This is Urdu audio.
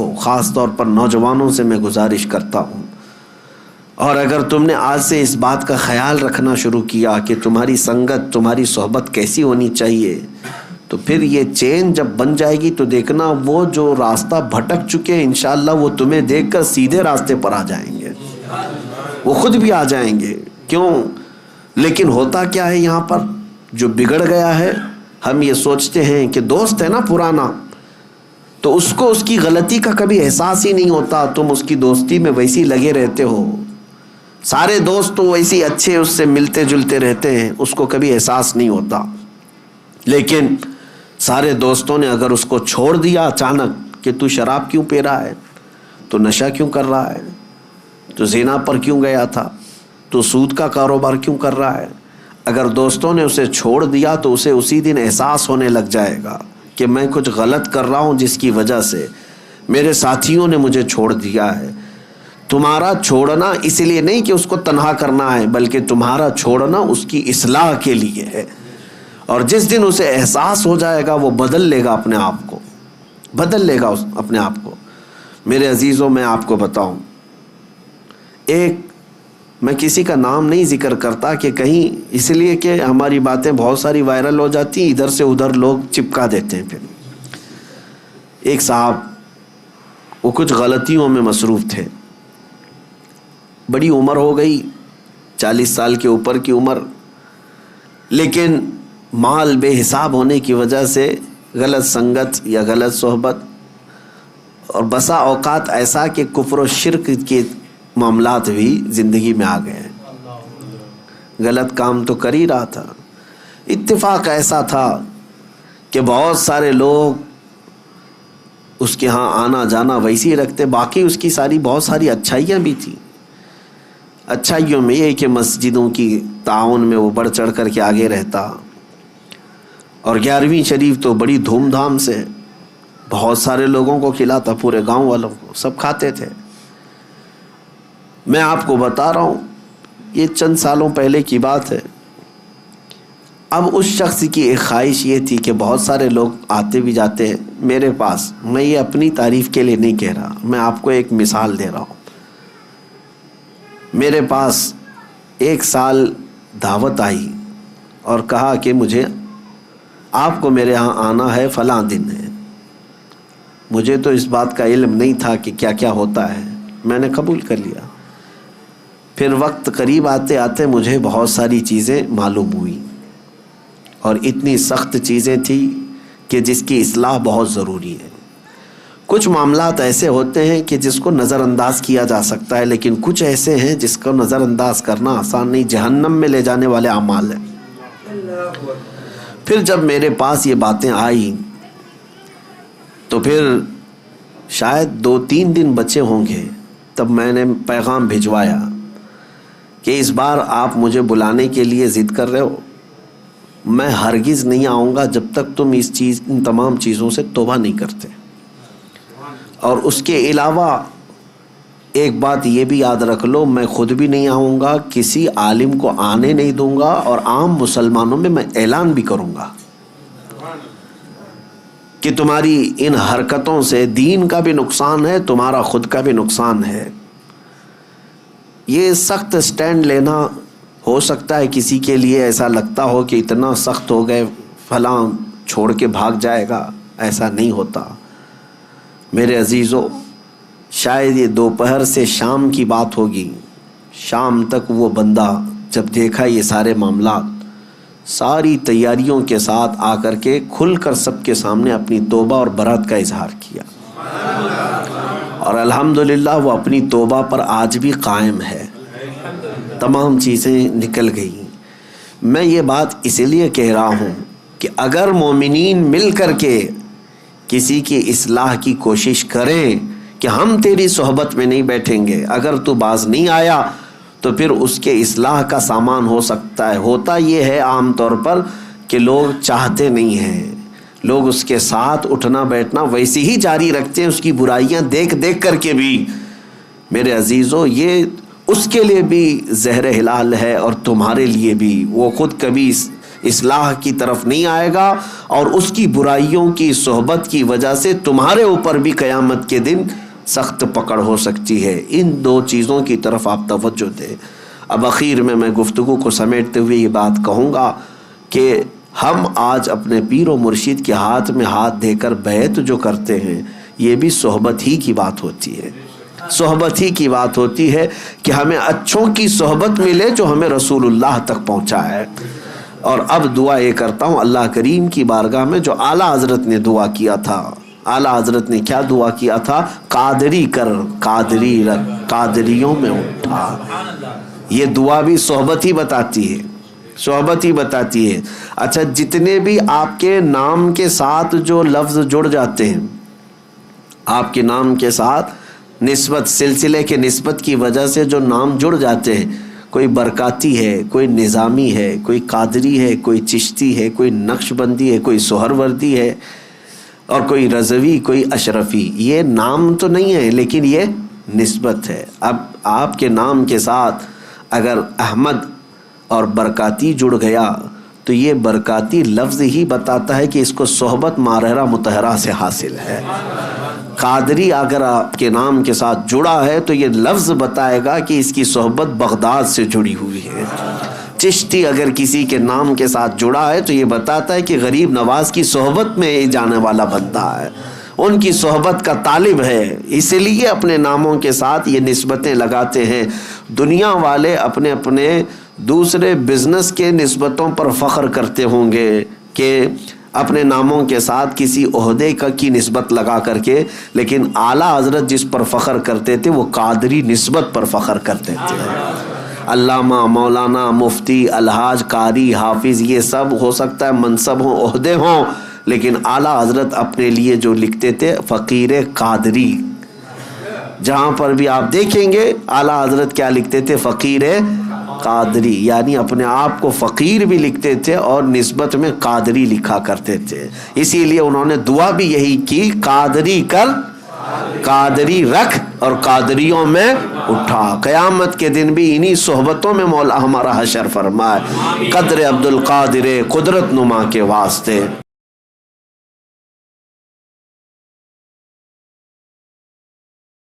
رکھو، خاص طور پر نوجوانوں سے میں گزارش کرتا ہوں. اور اگر تم نے آج سے اس بات کا خیال رکھنا شروع کیا کہ تمہاری سنگت، تمہاری صحبت کیسی ہونی چاہیے، تو پھر یہ چین جب بن جائے گی تو دیکھنا وہ جو راستہ بھٹک چکے ہیں انشاءاللہ وہ تمہیں دیکھ کر سیدھے راستے پر آ جائیں گے، وہ خود بھی آ جائیں گے. کیوں؟ لیکن ہوتا کیا ہے یہاں پر جو بگڑ گیا ہے، ہم یہ سوچتے ہیں کہ دوست ہے نا پرانا، تو اس کو اس کی غلطی کا کبھی احساس ہی نہیں ہوتا. تم اس کی دوستی میں ویسی لگے رہتے ہو، سارے دوست تو ویسی اچھے اس سے ملتے جلتے رہتے ہیں، اس کو کبھی احساس نہیں ہوتا. لیکن سارے دوستوں نے اگر اس کو چھوڑ دیا اچانک کہ تو شراب کیوں پی رہا ہے، تو نشہ کیوں کر رہا ہے، تو زنا پر کیوں گیا تھا، تو سود کا کاروبار کیوں کر رہا ہے، اگر دوستوں نے اسے چھوڑ دیا تو اسے اسی دن احساس ہونے لگ جائے گا کہ میں کچھ غلط کر رہا ہوں جس کی وجہ سے میرے ساتھیوں نے مجھے چھوڑ دیا ہے. تمہارا چھوڑنا اس لیے نہیں کہ اس کو تنہا کرنا ہے، بلکہ تمہارا چھوڑنا اس کی اصلاح کے لیے ہے. اور جس دن اسے احساس ہو جائے گا وہ بدل لے گا اپنے آپ کو، بدل لے گا اپنے آپ کو. میرے عزیزوں، میں آپ کو بتاؤں، میں کسی کا نام نہیں ذکر کرتا کہ کہیں، اس لیے کہ ہماری باتیں بہت ساری وائرل ہو جاتی ہیں، ادھر سے ادھر لوگ چپکا دیتے ہیں. پھر ایک صاحب وہ کچھ غلطیوں میں مصروف تھے، بڑی عمر ہو گئی، 40 سال کے اوپر کی عمر، لیکن مال بے حساب ہونے کی وجہ سے غلط سنگت یا غلط صحبت، اور بسا اوقات ایسا کہ کفر و شرک کے معاملات بھی زندگی میں آ گئے ہیں. غلط کام تو کر ہی رہا تھا. اتفاق ایسا تھا کہ بہت سارے لوگ اس کے ہاں آنا جانا ویسے ہی رکھتے، باقی اس کی بہت ساری اچھائیاں بھی تھیں. اچھائیوں میں یہ کہ مسجدوں کی تعاون میں وہ بڑھ چڑھ کر کے آگے رہتا، اور 11ویں شریف تو بڑی دھوم دھام سے بہت سارے لوگوں کو کھلاتا، پورے گاؤں والوں کو، سب کھاتے تھے. میں آپ کو بتا رہا ہوں یہ چند سالوں پہلے کی بات ہے. اب اس شخص کی ایک خواہش یہ تھی کہ بہت سارے لوگ آتے بھی جاتے ہیں میرے پاس، میں یہ اپنی تعریف کے لیے نہیں کہہ رہا، میں آپ کو ایک مثال دے رہا ہوں. میرے پاس ایک سال دعوت آئی اور کہا کہ مجھے آپ کو میرے ہاں آنا ہے، فلاں دن ہے. مجھے تو اس بات کا علم نہیں تھا کہ کیا کیا ہوتا ہے، میں نے قبول کر لیا. پھر وقت قریب آتے آتے مجھے بہت ساری چیزیں معلوم ہوئی، اور اتنی سخت چیزیں تھیں کہ جس کی اصلاح بہت ضروری ہے. کچھ معاملات ایسے ہوتے ہیں کہ جس کو نظر انداز کیا جا سکتا ہے، لیکن کچھ ایسے ہیں جس کو نظر انداز کرنا آسان نہیں، جہنم میں لے جانے والے اعمال ہیں. پھر جب میرے پاس یہ باتیں آئیں تو پھر شاید 2-3 دن بچے ہوں گے، تب میں نے پیغام بھجوایا کہ اس بار آپ مجھے بلانے کے لیے ضد کر رہے ہو، میں ہرگز نہیں آؤں گا جب تک تم ان تمام چیزوں سے توبہ نہیں کرتے. اور اس کے علاوہ ایک بات یہ بھی یاد رکھ لو، میں خود بھی نہیں آؤں گا، کسی عالم کو آنے نہیں دوں گا، اور عام مسلمانوں میں اعلان بھی کروں گا کہ تمہاری ان حرکتوں سے دین کا بھی نقصان ہے، تمہارا خود کا بھی نقصان ہے. یہ سخت سٹینڈ لینا ہو سکتا ہے کسی کے لیے ایسا لگتا ہو کہ اتنا سخت ہو گئے فلاں چھوڑ کے بھاگ جائے گا، ایسا نہیں ہوتا. میرے عزیزو، شاید یہ دوپہر سے شام کی بات ہوگی، شام تک وہ بندہ جب دیکھا یہ سارے معاملات، ساری تیاریوں کے ساتھ آ کر کے کھل کر سب کے سامنے اپنی توبہ اور برات کا اظہار کیا، اور الحمدللہ وہ اپنی توبہ پر آج بھی قائم ہے. تمام چیزیں نکل گئی. میں یہ بات اس لیے کہہ رہا ہوں کہ اگر مومنین مل کر کے کسی کی اصلاح کی کوشش کریں کہ ہم تیری صحبت میں نہیں بیٹھیں گے، اگر تو باز نہیں آیا تو پھر اس کے اصلاح کا سامان ہو سکتا ہے. ہوتا یہ ہے عام طور پر کہ لوگ چاہتے نہیں ہیں، لوگ اس کے ساتھ اٹھنا بیٹھنا ویسے ہی جاری رکھتے ہیں، اس کی برائیاں دیکھ دیکھ کر کے بھی. میرے عزیزو، یہ اس کے لیے بھی زہر ہلال ہے اور تمہارے لیے بھی. وہ خود کبھی اصلاح کی طرف نہیں آئے گا، اور اس کی برائیوں کی صحبت کی وجہ سے تمہارے اوپر بھی قیامت کے دن سخت پکڑ ہو سکتی ہے۔ ان دو چیزوں کی طرف آپ توجہ دیں۔ اب اخیر میں گفتگو کو سمیٹتے ہوئے یہ بات کہوں گا کہ ہم آج اپنے پیر و مرشد کے ہاتھ میں ہاتھ دے کر بیعت جو کرتے ہیں، یہ بھی صحبت ہی کی بات ہوتی ہے، صحبت ہی کی بات ہوتی ہے کہ ہمیں اچھوں کی صحبت ملے جو ہمیں رسول اللہ تک پہنچائے۔ اور اب دعا یہ کرتا ہوں اللہ کریم کی بارگاہ میں، جو اعلیٰ حضرت نے دعا کیا تھا، اعلیٰ حضرت نے کیا دعا کیا تھا؟ قادری کر، قادری رکھ، قادریوں میں اٹھا۔ یہ دعا بھی صحبت ہی بتاتی ہے، صحبت ہی بتاتی ہے۔ اچھا، جتنے بھی آپ کے نام کے ساتھ جو لفظ جڑ جاتے ہیں، آپ کے نام کے ساتھ نسبت، سلسلے کے نسبت کی وجہ سے جو نام جڑ جاتے ہیں، کوئی برکاتی ہے، کوئی نظامی ہے، کوئی قادری ہے، کوئی چشتی ہے، کوئی نقش بندی ہے، کوئی سہروردی ہے، اور کوئی رضوی، کوئی اشرفی، یہ نام تو نہیں ہے لیکن یہ نسبت ہے۔ اب آپ کے نام کے ساتھ اگر احمد اور برکاتی جڑ گیا تو یہ برکاتی لفظ ہی بتاتا ہے کہ اس کو صحبت ماہرہ مطہرہ سے حاصل ہے۔ قادری اگر آپ کے نام کے ساتھ جڑا ہے تو یہ لفظ بتائے گا کہ اس کی صحبت بغداد سے جڑی ہوئی ہے۔ چشتی اگر کسی کے نام کے ساتھ جڑا ہے تو یہ بتاتا ہے کہ غریب نواز کی صحبت میں جانے والا بندہ ہے، ان کی صحبت کا طالب ہے، اسی لیے اپنے ناموں کے ساتھ یہ نسبتیں لگاتے ہیں۔ دنیا والے اپنے اپنے دوسرے بزنس کے نسبتوں پر فخر کرتے ہوں گے کہ اپنے ناموں کے ساتھ کسی عہدے کی نسبت لگا کر کے، لیکن اعلیٰ حضرت جس پر فخر کرتے تھے وہ قادری نسبت پر فخر کرتے تھے۔ علامہ، مولانا، مفتی، الحاج، قاری، حافظ، یہ سب ہو سکتا ہے منصب ہوں، عہدے ہوں، لیکن اعلیٰ حضرت اپنے لیے جو لکھتے تھے فقیر قادری۔ جہاں پر بھی آپ دیکھیں گے اعلیٰ حضرت کیا لکھتے تھے؟ فقیر قادری، یعنی اپنے آپ کو فقیر بھی لکھتے تھے اور نسبت میں قادری لکھا کرتے تھے۔ اسی لیے انہوں نے دعا بھی یہی کی، قادری کر، قادری رکھ، اور قادریوں میں اٹھا۔ قیامت کے دن بھی انہی صحبتوں میں مولا ہمارا حشر فرمائے، قدر عبد القادر قدرت نما کے واسطے۔